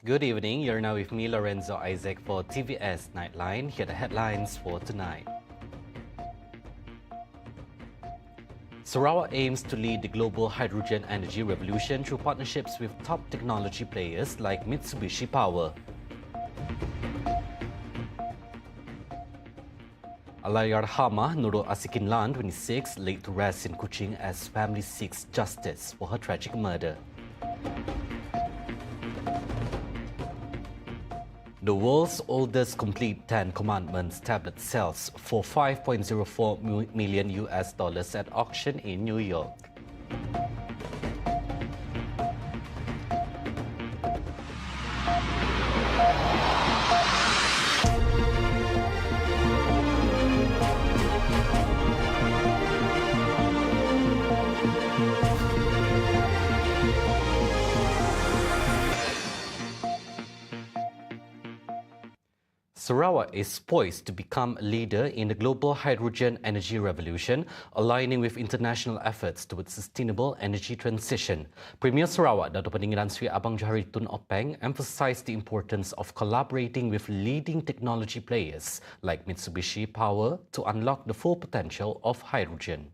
Good evening. You're now with me, Lorenzo Isaac, for TVS Nightline. Here are the headlines for tonight. Sarawak aims to lead the global hydrogen energy revolution through partnerships with top technology players like Mitsubishi Power. Alayarhama Nurul ASIKIN Lan, 26, laid to rest in Kuching as family seeks justice for her tragic murder. The world's oldest complete 10 Commandments tablet sells for $5.04 million at auction in New York. Sarawak is poised to become a leader in the global hydrogen energy revolution, aligning with international efforts towards sustainable energy transition. Premier Sarawak, Dato' Peninggalan Sri Abang Johari Tun Openg, emphasized the importance of collaborating with leading technology players like Mitsubishi Power to unlock the full potential of hydrogen.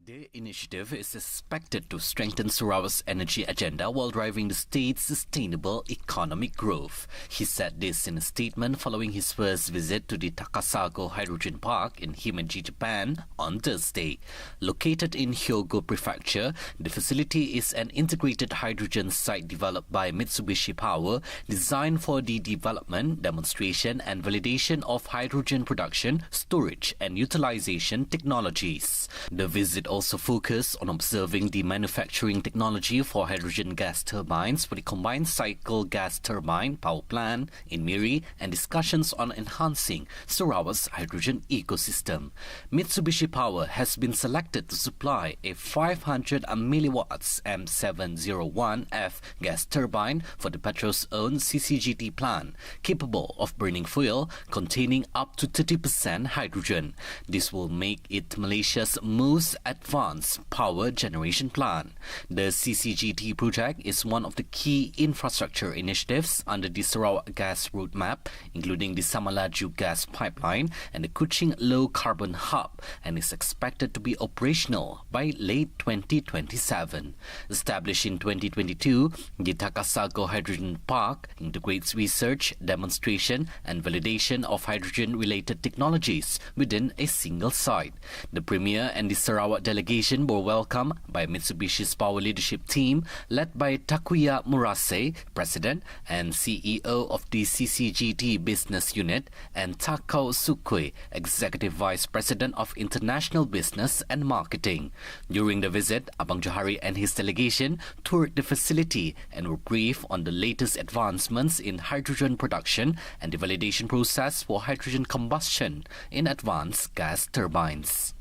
The initiative is expected to strengthen Sarawak's energy agenda while driving the state's sustainable economic growth. He said this in a statement following his first visit to the Takasago Hydrogen Park in Himeji, Japan on Thursday. Located in Hyogo Prefecture, the facility is an integrated hydrogen site developed by Mitsubishi Power, designed for the development, demonstration and validation of hydrogen production, storage and utilization technologies. The visit also focus on observing the manufacturing technology for hydrogen gas turbines for the combined cycle gas turbine power plant in Miri and discussions on enhancing Sarawak's hydrogen ecosystem. Mitsubishi Power has been selected to supply a 500 milliwatts M701F gas turbine for the Petro's own CCGT plant, capable of burning fuel containing up to 30% hydrogen. This will make it Malaysia's most advanced power generation plant. The CCGT project is one of the key infrastructure initiatives under the Sarawak Gas Roadmap, including the Samalaju gas pipeline and the Kuching Low Carbon Hub, and is expected to be operational by late 2027. Established in 2022, the Takasago Hydrogen Park integrates research, demonstration and validation of hydrogen-related technologies within a single site. The Premier and the Sarawak delegation were welcomed by Mitsubishi's power leadership team led by Takuya Murase, President and CEO of the CCGT Business Unit, and Takao Sukwe, Executive Vice President of International Business and Marketing. During the visit, Abang Johari and his delegation toured the facility and were briefed on the latest advancements in hydrogen production and the validation process for hydrogen combustion in advanced gas turbines.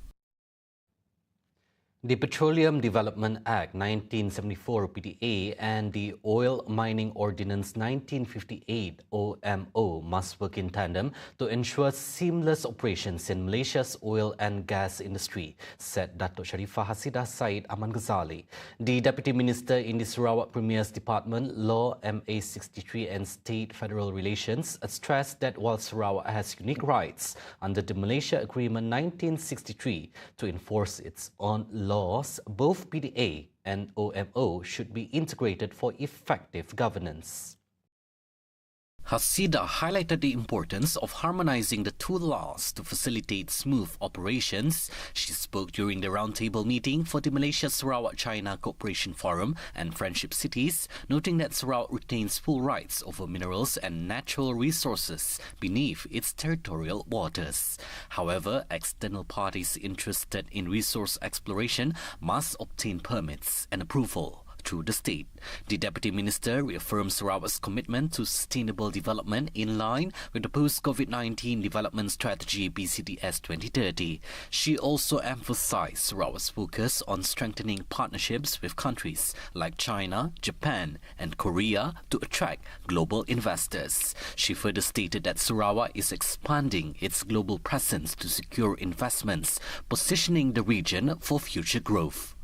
The Petroleum Development Act 1974 PDA and the Oil Mining Ordinance 1958 OMO must work in tandem to ensure seamless operations in Malaysia's oil and gas industry, said Datuk Sharifah Hasidah Said Aman Ghazali. The Deputy Minister in the Sarawak Premier's Department, Law, MA63 and State Federal Relations stressed that while Sarawak has unique rights under the Malaysia Agreement 1963 to enforce its own laws, both PDA and OMO should be integrated for effective governance. Hasidah highlighted the importance of harmonizing the two laws to facilitate smooth operations. She spoke during the roundtable meeting for the Malaysia-Sarawak-China Cooperation Forum and Friendship Cities, noting that Sarawak retains full rights over minerals and natural resources beneath its territorial waters. However, external parties interested in resource exploration must obtain permits and approval through the state. The Deputy Minister reaffirmed Sarawak's commitment to sustainable development in line with the post-COVID-19 Development Strategy BCDS 2030. She also emphasized Sarawak's focus on strengthening partnerships with countries like China, Japan and Korea to attract global investors. She further stated that Sarawak is expanding its global presence to secure investments, positioning the region for future growth.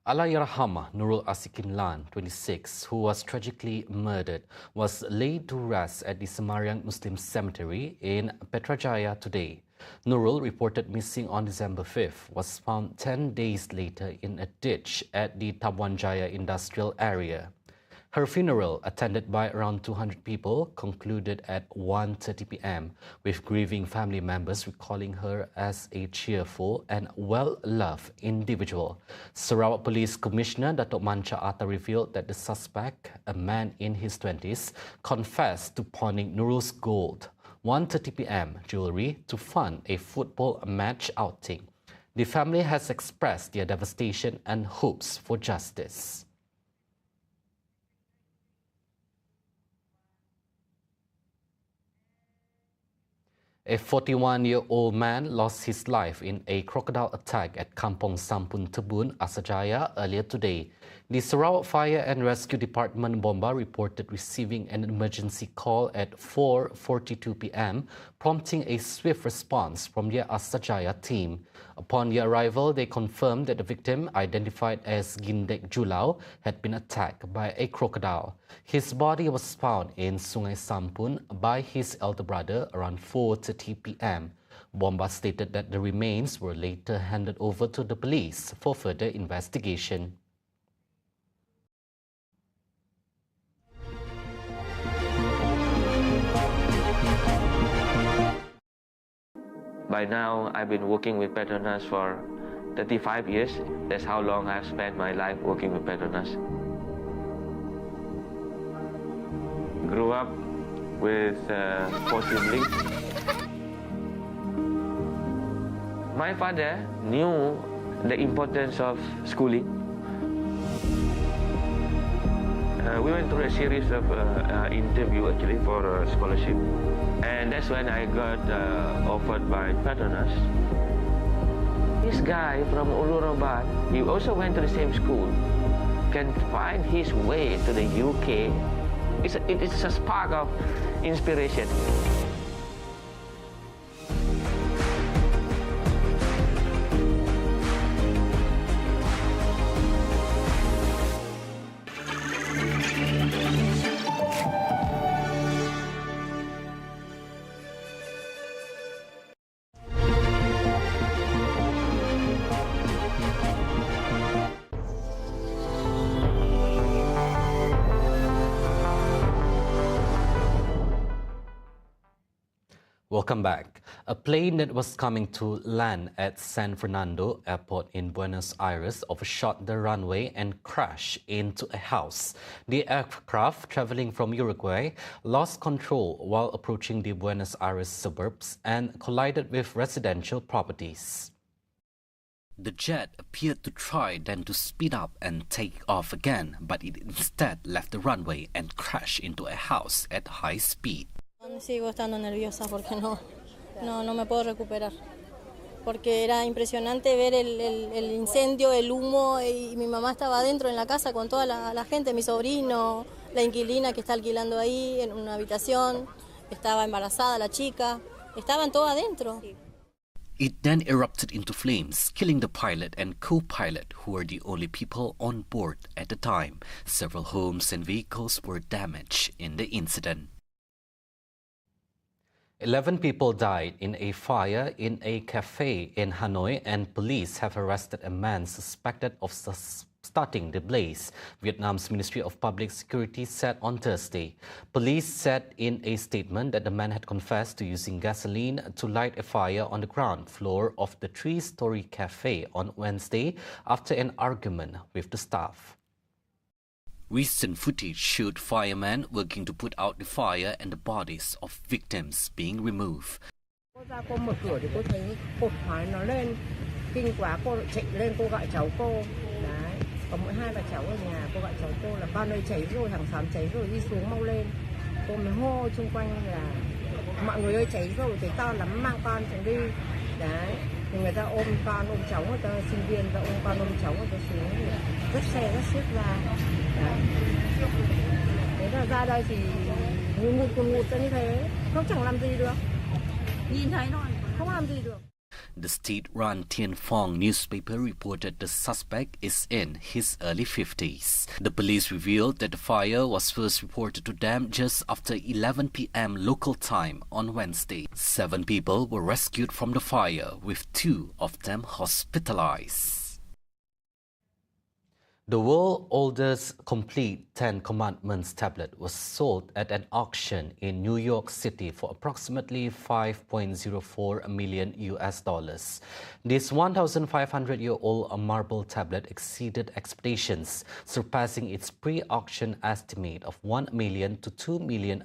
Allahyarham Nurul ASIKIN Lan, 26, who was tragically murdered, was laid to rest at the Semarang Muslim Cemetery in Petrajaya today. Nurul, reported missing on December 5th, was found 10 days later in a ditch at the Tabuanjaya industrial area. Her funeral, attended by around 200 people, concluded at 1:30 p.m., with grieving family members recalling her as a cheerful and well-loved individual. Sarawak Police Commissioner Datuk Mancha Atta revealed that the suspect, a man in his 20s, confessed to pawning Nurul's gold, 1:30 p.m. jewelry to fund a football match outing. The family has expressed their devastation and hopes for justice. A 41-year-old man lost his life in a crocodile attack at Kampong Sampun Tebun, Asajaya earlier today. The Sarawak Fire and Rescue Department Bomba reported receiving an emergency call at 4:42 p.m., prompting a swift response from their Asajaya team. Upon their arrival, they confirmed that the victim, identified as Gindek Julau, had been attacked by a crocodile. His body was found in Sungai Sampun by his elder brother around 4:30 p.m. Bomba stated that the remains were later handed over to the police for further investigation. By now, I've been working with Petronas for 35 years. That's how long I've spent my life working with Petronas. Grew up with 4 siblings. My father knew the importance of schooling. We went through a series of interviews actually for a scholarship. And that's when I got offered by Petronas. This guy from Ulurabat, he also went to the same school, can find his way to the UK. It's a spark of inspiration. Welcome back. A plane that was coming to land at San Fernando Airport in Buenos Aires overshot the runway and crashed into a house. The aircraft, traveling from Uruguay, lost control while approaching the Buenos Aires suburbs and collided with residential properties. The jet appeared to try then to speed up and take off again, but it instead left the runway and crashed into a house at high speed. Sigo estando nerviosa porque no me puedo recuperar. Porque era impresionante ver el incendio, el humo, y mi mamá estaba adentro en la casa con toda la gente, mi sobrino, la inquilina que está alquilando ahí en una habitación, estaba embarazada la chica, estaban todos adentro. It then erupted into flames, killing the pilot and co-pilot, who were the only people on board at the time. Several homes and vehicles were damaged in the incident. 11 people died in a fire in a cafe in Hanoi, and police have arrested a man suspected of starting the blaze, Vietnam's Ministry of Public Security said on Thursday. Police said in a statement that the man had confessed to using gasoline to light a fire on the ground floor of the 3-story cafe on Wednesday after an argument with the staff. Recent footage showed firemen working to put out the fire and the bodies of victims being removed. Cô ra cô mở cửa thì cô thấy cột khói nó lên, kinh quá, cô chạy lên cô gọi cháu cô. Đấy, có mỗi 2 bà cháu ở nhà, cô gọi cháu cô là con ơi cháy rồi, hàng xóm cháy rồi, đi xuống mau lên. Cô mới hô xung quanh là mọi người ơi cháy rồi, cháy to lắm, mang con xuống đi. Đấy, thì người ta ôm con, ôm cháu, người ta sinh viên, người ta ôm con, ôm cháu, người ta xuống, rất xe, rất xiết ra. Đấy. Thế là ra đây thì ngụt ra như thế, không chẳng làm gì được. Nhìn thấy thôi, không làm gì được. The state-run Tien Phong newspaper reported the suspect is in his early 50s. The police revealed that the fire was first reported to them just after 11 p.m. local time on Wednesday. 7 people were rescued from the fire, with 2 of them hospitalized. The world's oldest complete 10 Commandments tablet was sold at an auction in New York City for approximately $5.04 million. This 1,500-year-old marble tablet exceeded expectations, surpassing its pre-auction estimate of $1 million to $2 million.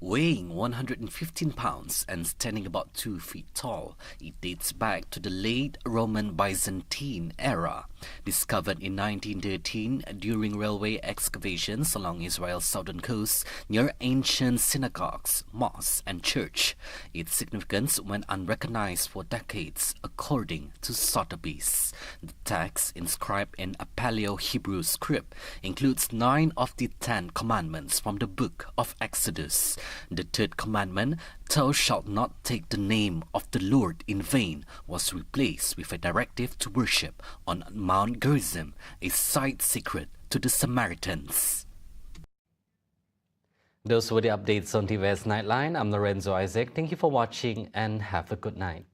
Weighing 115 pounds and standing about 2 feet tall, it dates back to the late Roman Byzantine era. Discovered in 1913 during railway excavations along Israel's southern coast near ancient synagogues, mosques and church. Its significance went unrecognized for decades, according to Sotheby's. The text, inscribed in a Paleo-Hebrew script, includes 9 of the 10 commandments from the book of Exodus. The third commandment, "Thou shalt not take the name of the Lord in vain," was replaced with a directive to worship on Mount Gerizim, a site sacred to the Samaritans. Those were the updates on TVS Nightline. I'm Lorenzo Isaac. Thank you for watching and have a good night.